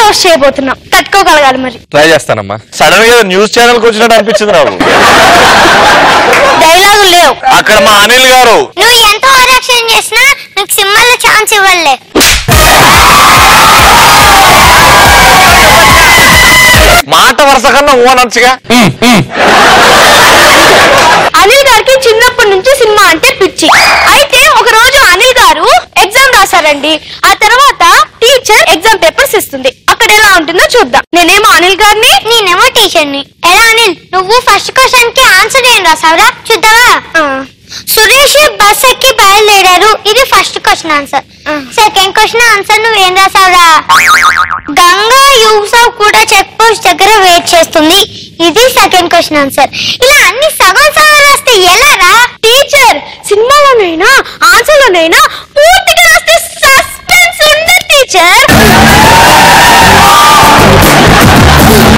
Roast చేయబోతున్నాం, తట్టుకోగలగాలి. మరి try చేస్తానమ్మా. సడన్ గా న్యూస్ ఛానల్ కి వచ్చినట్టు అనిపించింది నాకు. డైలాగులు లేవు అక్కడ మా అనిల్ గారు. నువ్వు ఎంత ఓవరాక్షన్ చేసినా నీకు సినిమాలో ఛాన్స్ ఇవ్వలే. మాట వరుస కన్నా ఓనొచ్చుగా. అనిల్ గారికి చిన్నప్పటి నుంచి సినిమా అంటే పిచ్చి. అయితే ఒక రోజు అనిల్ గారు ఎగ్జామ్ రాశారండి. ఆ తర్వాత టీచర్ ఎగ్జామ్ పేపర్స్ ఇస్తుంది. అక్కడ ఎలా ఉంటుందో చూద్దాం. నేనేమో అనిల్ గారిని, నేనేమో టీచర్ ని. ఎలా అనిల్, నువ్వు ఫస్ట్ క్వశ్చన్ కి ఆన్సర్ ఏం రాసావురా చూద్దావా? సురేష్ బస్ ఎక్కి బయలుదేరారు. ఇది first question answer. Second question answer నువ్వేం రాసావురా? గంగా యూసఫ్ కూడా చెక్ పోస్ట్ దగ్గర వెయిట్ చేస్తుంది. ఇది సెకండ్ క్వశ్చన్ ఆన్సర్. ఇలా అన్ని సగం సగం రాస్తే ఎలారా? టీచర్ సినిమాలోనైనా ఆన్సర్లోనైనా పూర్తిగా రాస్తే సస్పెన్స్ ఉండదు టీచర్.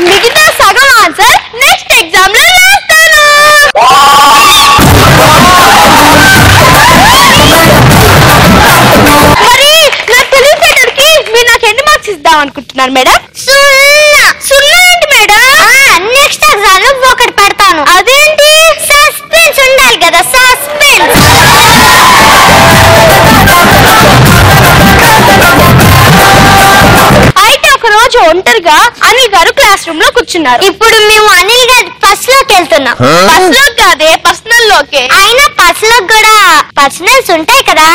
మిగతా సగం ఆన్సర్ నెక్స్ట్ ఎగ్జామ్ లో రాస్తాను. మరి నా తెలివితేటలకి మీరు నాకు ఎన్ని మార్క్స్ ఇద్దాం అనుకుంటున్నారు మేడం? సున్నా ఏంటి మేడం? నెక్స్ట్ ఎగ్జామ్ లో ఒకటి పెడతాను. అదేంటి? సస్పెన్స్ ఉండాలి కదా, సస్పెన్స్. అయితే ఒక రోజు ఒంటరిగా అనిల్ గారు క్లాస్ రూమ్ లో కూర్చున్నారు. ఇప్పుడు మేము అనిల్ గారి బస్ లోకి వెళ్తున్నాం. బస్ లో కాదే, పర్సనల్ లోకే. అయినా బస్ లో కూడా పర్సనల్స్ ఉంటాయి కదా.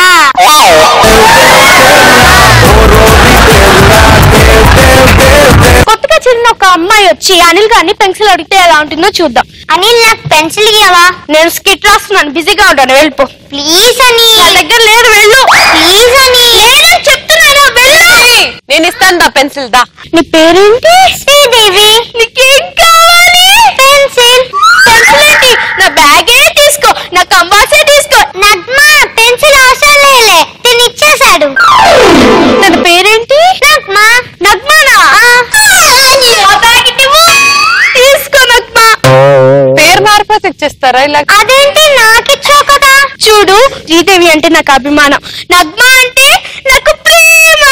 కొత్తగా చిన్న ఒక అమ్మాయి వచ్చి అనిల్ గారిని పెన్సిల్ అడిగితే ఎలా ఉంటుందో చూద్దాం. అనిల్ నాకు పెన్సిల్ ఇవ్వవా? నేను స్కిట్ రాస్తున్నాను, బిజీగా ఉంటాను, వెళ్ళిపో. ప్లీజ్ అని. నా దగ్గర లేదు, వెళ్ళు. ప్లీజ్ అని. లేదని చెప్తున్నాను, వెళ్ళు. నేను ఇస్తాను దా పెన్సిల్ దా. నీ పేరేంటి? శ్రీదేవి. నీకేం కావాలి? పెన్సిల్. పెన్సిల్ ఏంటి? నా బ్యాగే తీసుకో, నా కంబాసే తీసుకో. నగ్మా పెన్సిల్ అవసరం లేలే, నేను ఇచ్చేసాడు. తన పేరేంటి? నగ్మా. నగ్మానా? తీసుకో నగ్మా. పేరు మారిపోతే ఇచ్చేస్తారా ఇలా? అదేంటి నాకిచ్చావు కదా? చూడు, శ్రీదేవి అంటే నాకు అభిమానం, నగ్మా అంటే నాకు ప్రేమ.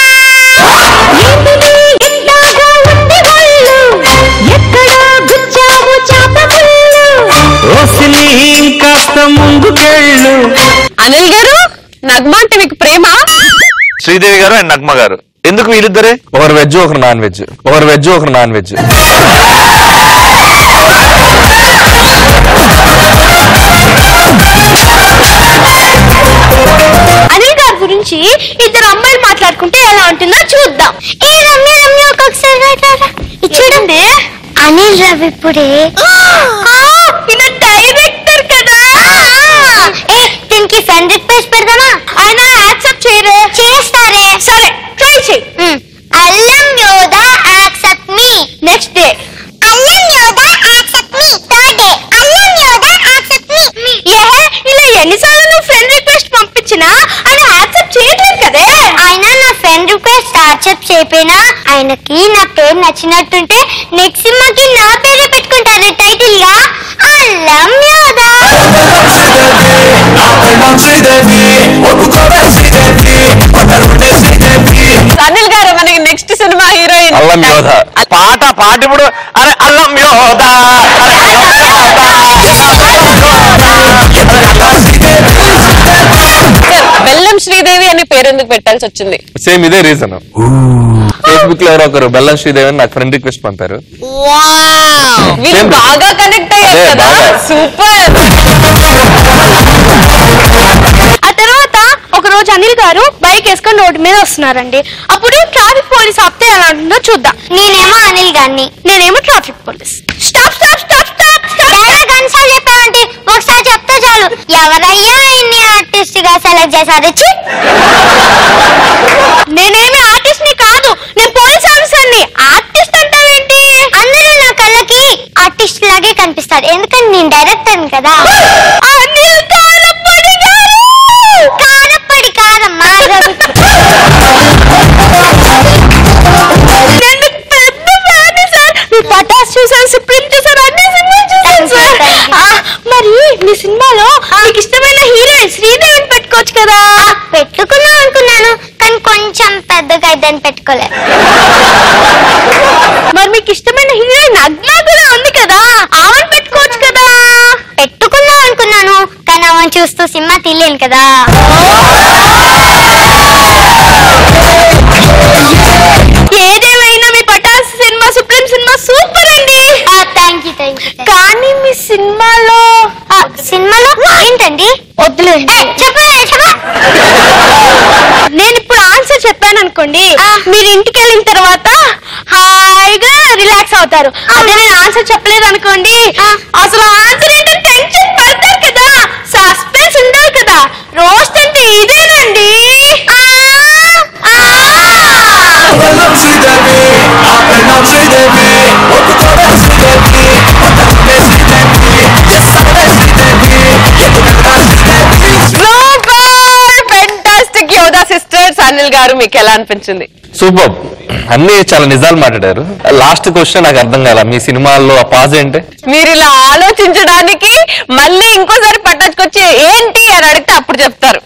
అనిల్ గారు, నగ్మా అంటే మీకు ప్రేమ? శ్రీదేవి గారు అండ్ నగ్మ గారు. ఎందుకు వీళ్ళిద్దరే? ఒకరు వెజ్, ఒకరు నాన్ వెజ్. ఒకరు వెజ్, ఒకరు నాన్ వెజ్. అనిల్ గారి గురించి ఇద్దరు అమ్మాయిలు మాట్లాడుకుంటే ఎలా ఉంటుందో చూద్దాం. ఏ రమ్య రమ్య ఒక్కొక్కసారి చూడండి. అనిల్ రవిప్పుడే డైరెక్టర్ కదా. దీనికి ఫ్రెండ్ రిక్వెస్ట్ పెడదామా? ఆయన యాక్సెప్ట్ చేయరే? చేస్తారే. సరే, ట్రై చేయి. అల్లం యోదా యాక్సెప్ట్ మీ. నెక్స్ట్ డే అల్లం యోదా యాక్సెప్ట్ మీ. థర్డ్ డే అల్లం యోదా యాక్సెప్ట్ మీ. ఇలా ఎన్నిసార్లు నువ్వు ఫ్రెండ్ రిక్వెస్ట్ పంపించినా ఆయన యాక్సెప్ట్ చేయట్లేదు కదే. ఆయన నా ఫ్రెండ్ రిక్వెస్ట్ యాక్సెప్ట్ చేయపోయినా ఆయనకి నా పేరు నచ్చినట్టుంటే నెక్స్ట్ సినిమాకి నా పేరే పెట్టుకుంటారు టైటిల్ గా, అల్లం యోదా. అనిల్ గారు, మనకి నెక్స్ట్ సినిమా హీరోయిన్ అల్లం యోధ. పాట ఇప్పుడు అరే అల్లం యోధ. బెల్లం శ్రీదేవి అనే పేరు ఎందుకు పెట్టాల్సి వచ్చింది? సేమ్ ఇదే రీజన్. ఫేస్బుక్ లో ఎవరో ఒకరు బెల్లం శ్రీదేవి అని నాకు ఫ్రెండ్ రిక్వెస్ట్ పంపారు. వీళ్ళు బాగా కనెక్ట్ అయ్యారు కదా. సూపర్. ఆ తర్వాత ఒక రోజు అనిల్ గారు బైక్ వేసుకొని రోడ్డు మీద వస్తున్నారండి. అప్పుడు ట్రాఫిక్ పోలీస్ ఆపితే ఎలా ఉంటుందో చూద్దాం. నేనేమో అనిల్ గారిని, నేనేమో traffic police. Stop stop stop stop. గన్సార్ చెప్పావంటే ఒకసారి చెప్తే చాలు. ఎవరయ్యా ఇన్ని ఆర్టిస్ట్ గా సెలెక్ట్ చేశారు? నేనేమి ఆర్టిస్ట్ ని కాదు, నేను పోలీస్ ఆఫీసర్ని. ఆర్టిస్ట్ అంటావేంటి? అందరూ నా కళ్ళకి ఆర్టిస్ట్ లాగే కనిపిస్తారు, ఎందుకంటే నేను డైరెక్టర్ కదా. అనిల్ కారప్పడి గారు. కారప్పడి కాదమ్మా, నేను పెద్ద ఫ్యాన్ సార్. మీ పటాస్ చూసాను, సుప్రీం చూసాను, అన్ని సినిమాలు చూసాను సార్. మరి మీ సినిమాలో మీకు ఇష్టమైన హీరోయిన్ శ్రీదేవిని పెట్టుకోవచ్చు కదా? పెట్టుకుందాం అనుకున్నాను, కానీ కొంచెం పెద్దగా ఇద్దని పెట్టుకోలేదు. మీకు ఇష్టమైన హీరోయిన్ నగ్మా కూడా ఉంది కదా, ఆమెను పెట్టుకోవచ్చు కదా. పెట్టుకుందాం అనుకున్నాను, కానీ ఆమెను చూస్తూ సినిమా తీయలేను కదా. ఏదేమైనా మీ Pataas cinema Supreme cinema super అండి. Thank you. కానీ మీ సినిమాలో ఏంటండి? వద్దులే, చెప్పా. నేను ఇప్పుడు ఆన్సర్ చెప్పాను అనుకోండి, మీరు ఇంటికి వెళ్ళిన తర్వాత హాయిగా రిలాక్స్ అవుతారు. అదే నేను ఆన్సర్ చెప్పలేదు అనుకోండి, అసలు ఆన్సర్ ఏంటో టెన్షన్ పడతారు కదా, సస్పెన్స్ ఉండాలి కదా. రోస్ట్ అంటే ఇదేనండి. ఫెంటాస్టిక్ యోధా సిస్టర్స్. అనిల్ గారు మీకు ఎలా అనిపించింది? సూపర్, అన్ని చాలా నిజాలు మాట్లాడారు. లాస్ట్ క్వశ్చన్ నాకు అర్థం కాల, మీ సినిమాల్లో ఆ పాజ్ ఏంటి? మీరు ఇలా ఆలోచించడానికి మళ్ళీ ఇంకోసారి పట్టాచుకొచ్చి ఏంటి అని అడిగితే అప్పుడు చెప్తారు.